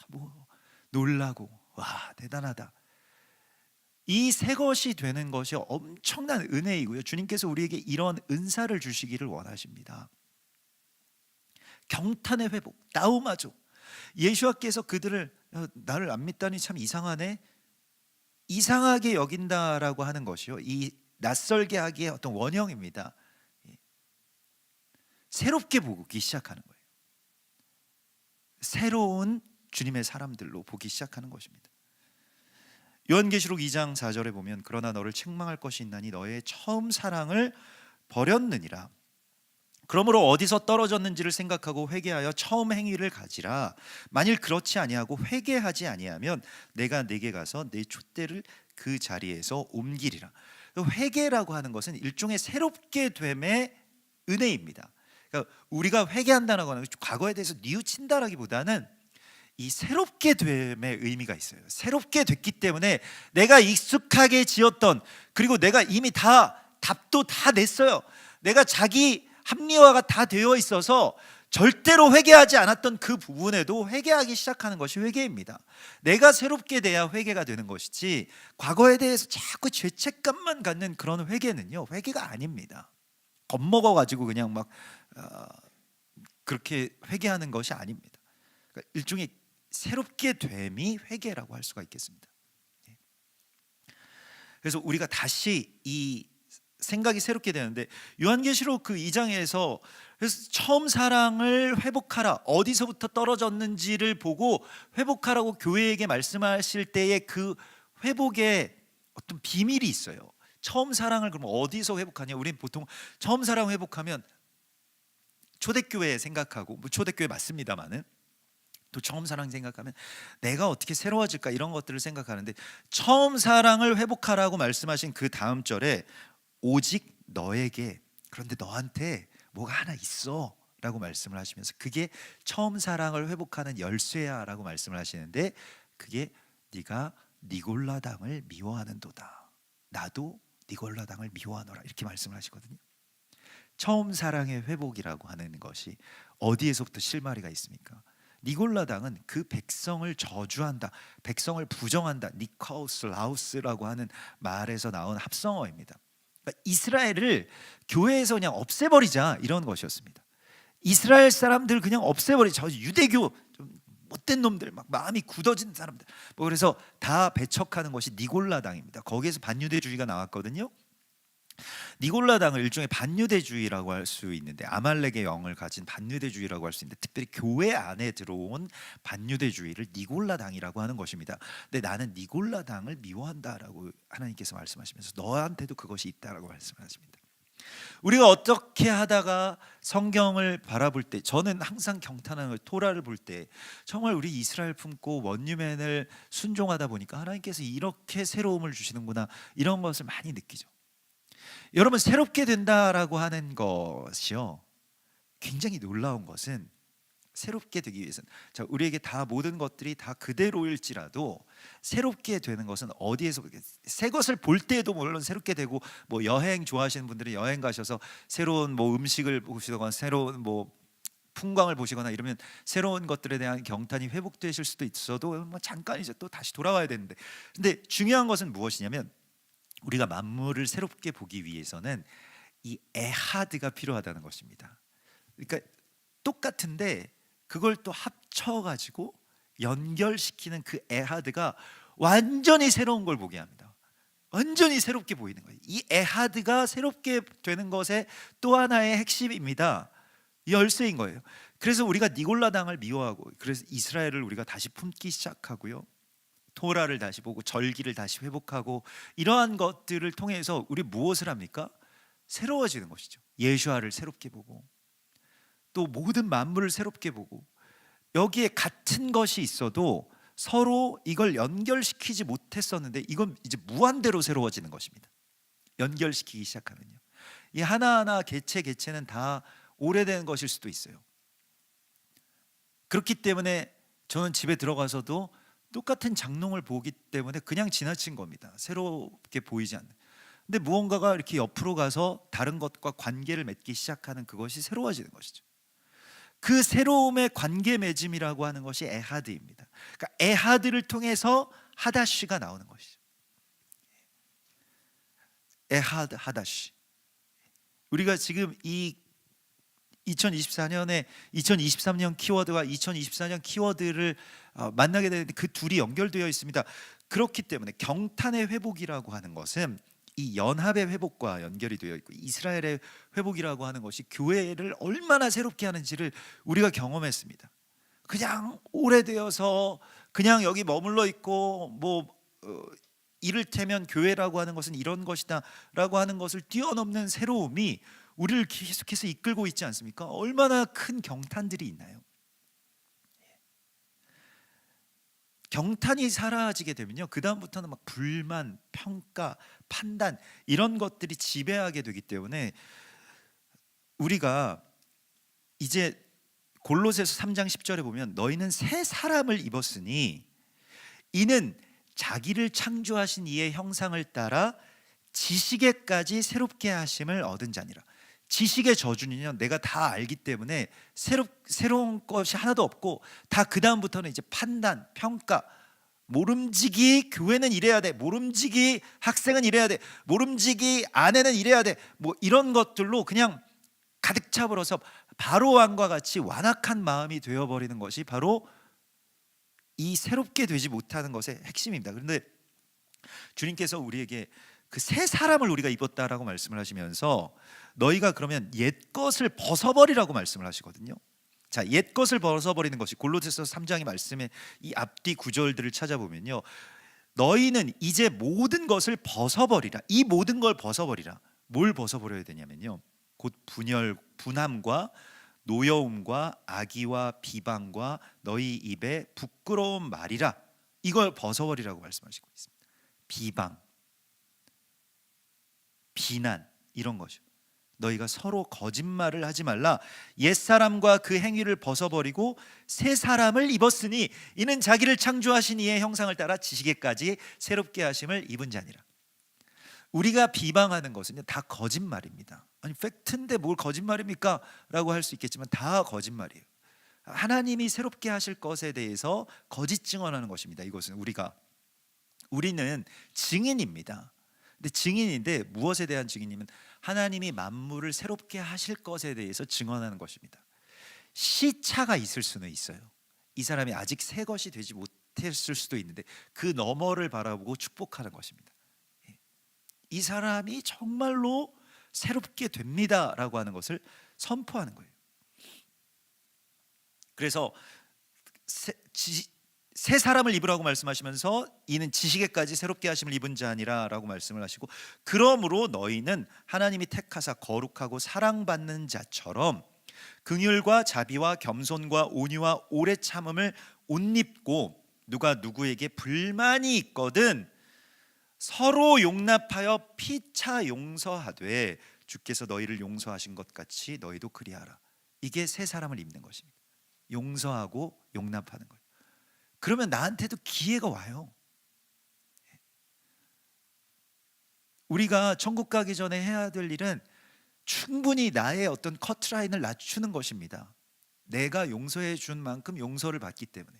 뭐 놀라고, 와 대단하다. 이 새 것이 되는 것이 엄청난 은혜이고요, 주님께서 우리에게 이런 은사를 주시기를 원하십니다. 경탄의 회복, 나우마죠. 예수와께서 그들을 나를 안 믿다니 참 이상하네, 이상하게 여긴다라고 하는 것이요, 이 낯설게 하기의 어떤 원형입니다. 새롭게 보기 시작하는 거예요. 새로운 주님의 사람들로 보기 시작하는 것입니다. 요한계시록 2장 4절에 보면, 그러나 너를 책망할 것이 있나니 너의 처음 사랑을 버렸느니라. 그러므로 어디서 떨어졌는지를 생각하고 회개하여 처음 행위를 가지라. 만일 그렇지 아니하고 회개하지 아니하면 내가 네게 가서 네 촛대를 그 자리에서 옮기리라. 회개라고 하는 것은 일종의 새롭게 됨의 은혜입니다. 그러니까 우리가 회개한다는 것은 과거에 대해서 뉘우친다라기보다는 이 새롭게 됨의 의미가 있어요. 새롭게 됐기 때문에 내가 익숙하게 지었던, 그리고 내가 이미 다 답도 다 냈어요. 내가 자기 합리화가 다 되어 있어서 절대로 회개하지 않았던 그 부분에도 회개하기 시작하는 것이 회개입니다. 내가 새롭게 돼야 회개가 되는 것이지, 과거에 대해서 자꾸 죄책감만 갖는 그런 회개는요, 회개가 아닙니다. 겁먹어가지고 그냥 막 그렇게 회개하는 것이 아닙니다. 그러니까 일종의 새롭게 됨이 회개라고 할 수가 있겠습니다. 그래서 우리가 다시 이 생각이 새롭게 되는데, 요한계시록 그 2장에서 그래서 처음 사랑을 회복하라, 어디서부터 떨어졌는지를 보고 회복하라고 교회에게 말씀하실 때의 그 회복의 어떤 비밀이 있어요. 처음 사랑을 그럼 어디서 회복하냐? 우리는 보통 처음 사랑 회복하면 초대교회 생각하고, 뭐 초대교회 맞습니다만은 또 처음 사랑 생각하면 내가 어떻게 새로워질까 이런 것들을 생각하는데, 처음 사랑을 회복하라고 말씀하신 그 다음 절에 오직 너에게, 그런데 너한테 뭐가 하나 있어 라고 말씀을 하시면서, 그게 처음 사랑을 회복하는 열쇠야 라고 말씀을 하시는데, 그게 네가 니골라당을 미워하는도다. 나도 니골라당을 미워하노라, 이렇게 말씀을 하시거든요. 처음 사랑의 회복이라고 하는 것이 어디에서부터 실마리가 있습니까? 니골라당은 그 백성을 저주한다, 백성을 부정한다, 니카우스 라우스라고 하는 말에서 나온 합성어입니다. 그러니까 이스라엘을 교회에서 그냥 없애버리자, 이런 것이었습니다. 이스라엘 사람들 그냥 없애버리자, 유대교 못된 놈들, 막 마음이 굳어진 사람들, 뭐 그래서 다 배척하는 것이 니골라당입니다. 거기에서 반유대주의가 나왔거든요. 니골라당을 일종의 반유대주의라고 할 수 있는데, 아말렉의 영을 가진 반유대주의라고 할 수 있는데, 특별히 교회 안에 들어온 반유대주의를 니골라당이라고 하는 것입니다. 근데 나는 니골라당을 미워한다라고 하나님께서 말씀하시면서 너한테도 그것이 있다라고 말씀하십니다. 우리가 어떻게 하다가 성경을 바라볼 때, 저는 항상 경탄하는 토라를 볼 때 정말 우리 이스라엘 품고 원유맨을 순종하다 보니까 하나님께서 이렇게 새로움을 주시는구나, 이런 것을 많이 느끼죠. 여러분, 새롭게 된다라고 하는 것이요, 굉장히 놀라운 것은, 새롭게 되기 위해서는, 자, 우리에게 다 모든 것들이 다 그대로일지라도 새롭게 되는 것은 어디에서, 새 것을 볼 때에도 물론 새롭게 되고, 뭐 여행 좋아하시는 분들이 여행 가셔서 새로운 뭐 음식을 보시거나 새로운 뭐 풍광을 보시거나 이러면 새로운 것들에 대한 경탄이 회복되실 수도 있어도 뭐 잠깐이죠, 또 다시 돌아와야 되는데, 근데 중요한 것은 무엇이냐면, 우리가 만물을 새롭게 보기 위해서는 이 에하드가 필요하다는 것입니다. 그러니까 똑같은데 그걸 또 합쳐가지고 연결시키는 그 에하드가 완전히 새로운 걸 보게 합니다. 완전히 새롭게 보이는 거예요. 이 에하드가 새롭게 되는 것의 또 하나의 핵심입니다. 열쇠인 거예요. 그래서 우리가 니골라당을 미워하고, 그래서 이스라엘을 우리가 다시 품기 시작하고요, 토라를 다시 보고 절기를 다시 회복하고, 이러한 것들을 통해서 우리 무엇을 합니까? 새로워지는 것이죠. 예수아를 새롭게 보고, 또 모든 만물을 새롭게 보고, 여기에 같은 것이 있어도 서로 이걸 연결시키지 못했었는데 이건 이제 무한대로 새로워지는 것입니다. 연결시키기 시작하면요, 이 하나하나 개체는 다 오래된 것일 수도 있어요. 그렇기 때문에 저는 집에 들어가서도 똑같은 장롱을 보기 때문에 그냥 지나친 겁니다. 새롭게 보이지 않는. 근데 무언가가 이렇게 옆으로 가서 다른 것과 관계를 맺기 시작하는, 그것이 새로워지는 것이죠. 그 새로움의 관계 맺음이라고 하는 것이 에하드입니다. 그러니까 에하드를 통해서 하다시가 나오는 것이죠. 에하드, 하다시. 우리가 지금 이 2023년 키워드와 2024년 키워드를 만나게 되는데 그 둘이 연결되어 있습니다. 그렇기 때문에 경탄의 회복이라고 하는 것은 이 연합의 회복과 연결이 되어 있고, 이스라엘의 회복이라고 하는 것이 교회를 얼마나 새롭게 하는지를 우리가 경험했습니다. 그냥 오래되어서 그냥 여기 머물러 있고, 뭐 이를테면 교회라고 하는 것은 이런 것이다 라고 하는 것을 뛰어넘는 새로움이 우리를 계속해서 이끌고 있지 않습니까? 얼마나 큰 경탄들이 있나요? 경탄이 사라지게 되면요, 그 다음부터는 막 불만, 평가, 판단, 이런 것들이 지배하게 되기 때문에 우리가 이제 골로새서 3장 10절에 보면, 너희는 새 사람을 입었으니 이는 자기를 창조하신 이의 형상을 따라 지식에까지 새롭게 하심을 얻은 자니라. 지식의 저주는요, 내가 다 알기 때문에 새로운 것이 하나도 없고, 다 그 다음부터는 이제 판단, 평가, 모름지기 교회는 이래야 돼, 모름지기 학생은 이래야 돼, 모름지기 아내는 이래야 돼, 뭐 이런 것들로 그냥 가득 차버려서 바로 왕과 같이 완악한 마음이 되어버리는 것이 바로 이 새롭게 되지 못하는 것의 핵심입니다. 그런데 주님께서 우리에게 그 새 사람을 우리가 입었다라고 말씀을 하시면서, 너희가 그러면 옛 것을 벗어버리라고 말씀을 하시거든요. 자, 옛 것을 벗어버리는 것이 골로새서 3장의 말씀의 이 앞뒤 구절들을 찾아보면요, 너희는 이제 모든 것을 벗어버리라. 이 모든 걸 벗어버리라. 뭘 벗어버려야 되냐면요, 곧 분함과 노여움과 악의와 비방과 너희 입에 부끄러운 말이라. 이걸 벗어버리라고 말씀하시고 있습니다. 비방, 비난, 이런 것이요. 너희가 서로 거짓말을 하지 말라. 옛사람과 그 행위를 벗어버리고 새 사람을 입었으니 이는 자기를 창조하신 이의 형상을 따라 지식에까지 새롭게 하심을 입은 자니라. 우리가 비방하는 것은 다 거짓말입니다. 아니, 팩트인데 뭘 거짓말입니까? 라고 할 수 있겠지만 다 거짓말이에요. 하나님이 새롭게 하실 것에 대해서 거짓 증언하는 것입니다. 이것은 우리는 증인입니다. 근데 증인인데 무엇에 대한 증인이면, 하나님이 만물을 새롭게 하실 것에 대해서 증언하는 것입니다. 시차가 있을 수는 있어요. 이 사람이 아직 새 것이 되지 못했을 수도 있는데 그 너머를 바라보고 축복하는 것입니다. 이 사람이 정말로 새롭게 됩니다라고 하는 것을 선포하는 거예요. 그래서 새 사람을 입으라고 말씀하시면서 이는 지식에까지 새롭게 하심을 입은 자니라 라고 말씀을 하시고, 그러므로 너희는 하나님이 택하사 거룩하고 사랑받는 자처럼 긍휼과 자비와 겸손과 온유와 오래 참음을 옷 입고, 누가 누구에게 불만이 있거든 서로 용납하여 피차 용서하되 주께서 너희를 용서하신 것 같이 너희도 그리하라. 이게 새 사람을 입는 것입니다. 용서하고 용납하는 거예요. 그러면 나한테도 기회가 와요. 우리가 천국 가기 전에 해야 될 일은 충분히 나의 어떤 커트라인을 낮추는 것입니다. 내가 용서해 준 만큼 용서를 받기 때문에.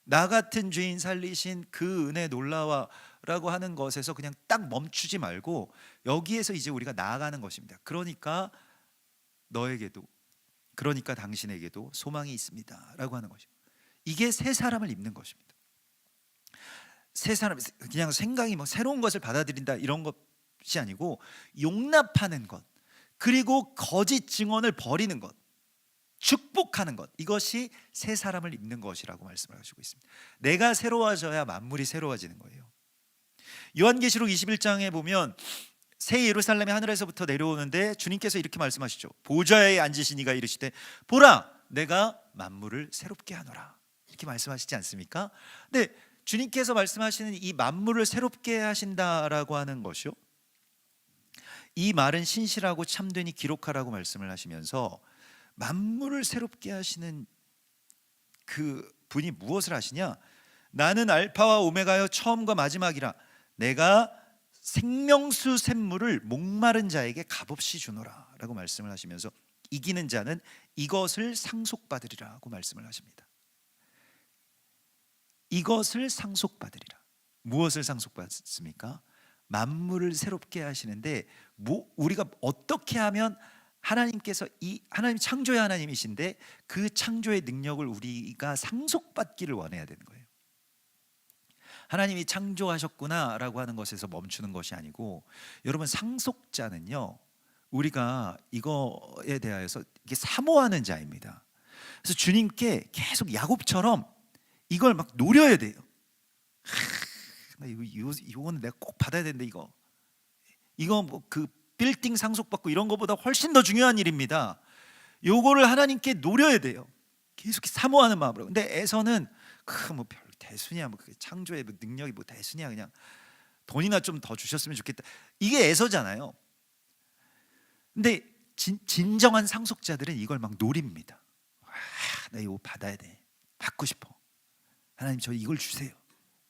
나 같은 죄인 살리신 그 은혜 놀라워라고 하는 것에서 그냥 딱 멈추지 말고 여기에서 이제 우리가 나아가는 것입니다. 그러니까 너에게도, 그러니까 당신에게도 소망이 있습니다 라고 하는 것입니다. 이게 새 사람을 입는 것입니다. 새 사람, 그냥 생각이 뭐 새로운 것을 받아들인다 이런 것이 아니고 용납하는 것, 그리고 거짓 증언을 버리는 것, 축복하는 것, 이것이 새 사람을 입는 것이라고 말씀을 하시고 있습니다. 내가 새로워져야 만물이 새로워지는 거예요. 요한계시록 21장에 보면 새 예루살렘이 하늘에서부터 내려오는데 주님께서 이렇게 말씀하시죠. 보좌에 앉으신 이가 이르시되 보라 내가 만물을 새롭게 하노라, 이렇게 말씀하시지 않습니까? 근데 주님께서 말씀하시는 이 만물을 새롭게 하신다라고 하는 것이요, 이 말은 신실하고 참되니 기록하라고 말씀을 하시면서 만물을 새롭게 하시는 그 분이 무엇을 하시냐? 나는 알파와 오메가여 처음과 마지막이라 내가 생명수 샘물을 목마른 자에게 값없이 주노라 라고 말씀을 하시면서 이기는 자는 이것을 상속받으리라고 말씀을 하십니다. 이것을 상속받으리라. 무엇을 상속받습니까? 만물을 새롭게 하시는데 우리가 어떻게 하면 하나님께서 하나님 창조의 하나님이신데 그 창조의 능력을 우리가 상속받기를 원해야 되는 거예요. 하나님이 창조하셨구나라고 하는 것에서 멈추는 것이 아니고, 여러분 상속자는요 우리가 이거에 대하여서 이게 사모하는 자입니다. 그래서 주님께 계속 야곱처럼 이걸 막 노려야 돼요. 이거는 내가 꼭 받아야 되는데 이거 뭐 그 빌딩 상속받고 이런 것보다 훨씬 더 중요한 일입니다. 요거를 하나님께 노려야 돼요. 계속 사모하는 마음으로. 근데 에서는 뭐 별 대수냐, 뭐 창조의 능력이 뭐 대수냐, 그냥 돈이나 좀 더 주셨으면 좋겠다. 이게 에서잖아요. 근데 진정한 상속자들은 이걸 막 노립니다. 나 이거 받아야 돼. 받고 싶어. 하나님 저 이걸 주세요.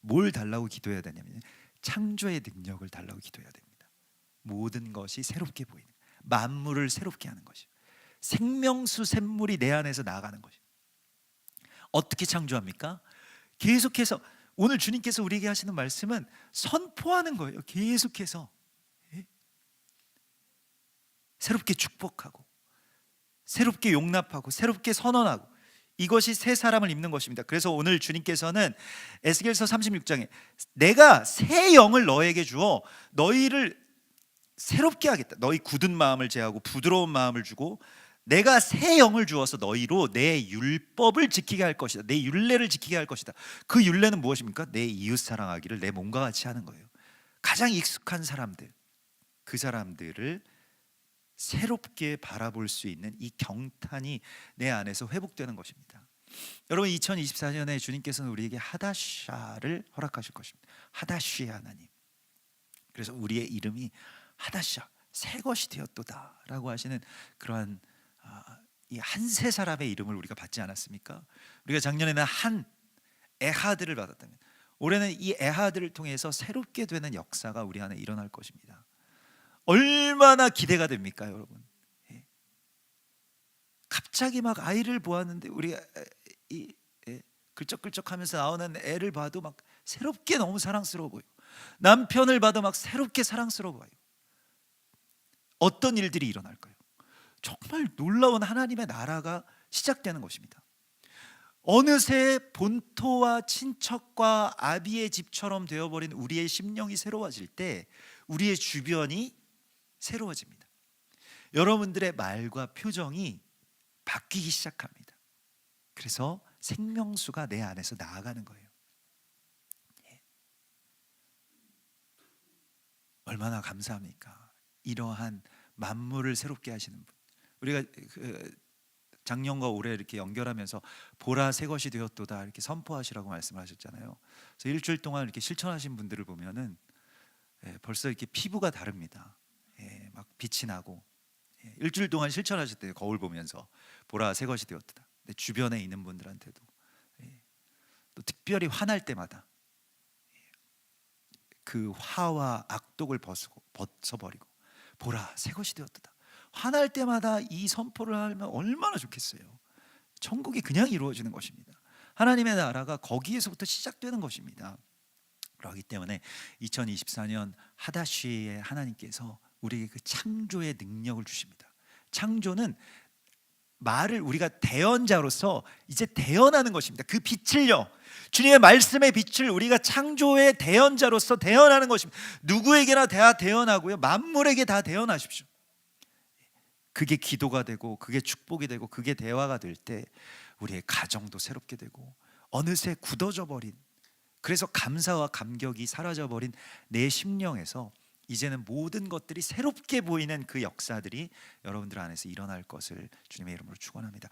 뭘 달라고 기도해야 되냐면 창조의 능력을 달라고 기도해야 됩니다. 모든 것이 새롭게 보이는, 만물을 새롭게 하는 것이, 생명수 샘물이 내 안에서 나아가는 것이. 어떻게 창조합니까? 계속해서 오늘 주님께서 우리에게 하시는 말씀은 선포하는 거예요. 계속해서 새롭게 축복하고 새롭게 용납하고 새롭게 선언하고, 이것이 새 사람을 입는 것입니다. 그래서 오늘 주님께서는 에스겔서 36장에 내가 새 영을 너에게 주어 너희를 새롭게 하겠다. 너희 굳은 마음을 제하고 부드러운 마음을 주고 내가 새 영을 주어서 너희로 내 율법을 지키게 할 것이다. 내 율례를 지키게 할 것이다. 그 율례는 무엇입니까? 내 이웃 사랑하기를 내 몸과 같이 하는 거예요. 가장 익숙한 사람들, 그 사람들을 새롭게 바라볼 수 있는 이 경탄이 내 안에서 회복되는 것입니다. 여러분 2024년에 주님께서는 우리에게 하다샤를 허락하실 것입니다. 하다쉬의 하나님. 그래서 우리의 이름이 하다샤, 새 것이 되었도다 라고 하시는 그러한 이 한 세 사람의 이름을 우리가 받지 않았습니까? 우리가 작년에는 한 에하드를 받았다면 올해는 이 에하드를 통해서 새롭게 되는 역사가 우리 안에 일어날 것입니다. 얼마나 기대가 됩니까 여러분? 갑자기 막 아이를 보았는데 우리가 글쩍글쩍하면서 나오는 애를 봐도 막 새롭게 너무 사랑스러워 보여. 남편을 봐도 막 새롭게 사랑스러워 보여. 어떤 일들이 일어날까요? 정말 놀라운 하나님의 나라가 시작되는 것입니다. 어느새 본토와 친척과 아비의 집처럼 되어버린 우리의 심령이 새로워질 때 우리의 주변이 새로워집니다. 여러분들의 말과 표정이 바뀌기 시작합니다. 그래서 생명수가 내 안에서 나아가는 거예요. 얼마나 감사합니까? 이러한 만물을 새롭게 하시는 분. 우리가 작년과 올해 이렇게 연결하면서 보라 새 것이 되었도다 이렇게 선포하시라고 말씀하셨잖아요. 그래서 일주일 동안 이렇게 실천하신 분들을 보면은 벌써 이렇게 피부가 다릅니다. 막 빛이 나고 일주일 동안 실천하셨대요. 거울 보면서 보라 새 것이 되었도다. 근데 주변에 있는 분들한테도 또 특별히 화날 때마다 그 화와 악독을 벗어버리고 보라 새 것이 되었도다. 화날 때마다 이 선포를 하면 얼마나 좋겠어요. 천국이 그냥 이루어지는 것입니다. 하나님의 나라가 거기에서부터 시작되는 것입니다. 그렇기 때문에 2024년 하다시에 하나님께서 우리에게 그 창조의 능력을 주십니다. 창조는 말을 우리가 대언자로서 이제 대언하는 것입니다. 그 빛을요, 주님의 말씀의 빛을 우리가 창조의 대언자로서 대언하는 것입니다. 누구에게나 다 대언하고요, 만물에게 다 대언하십시오. 그게 기도가 되고 그게 축복이 되고 그게 대화가 될 때 우리의 가정도 새롭게 되고 어느새 굳어져 버린, 그래서 감사와 감격이 사라져 버린 내 심령에서 이제는 모든 것들이 새롭게 보이는 그 역사들이 여러분들 안에서 일어날 것을 주님의 이름으로 축원합니다.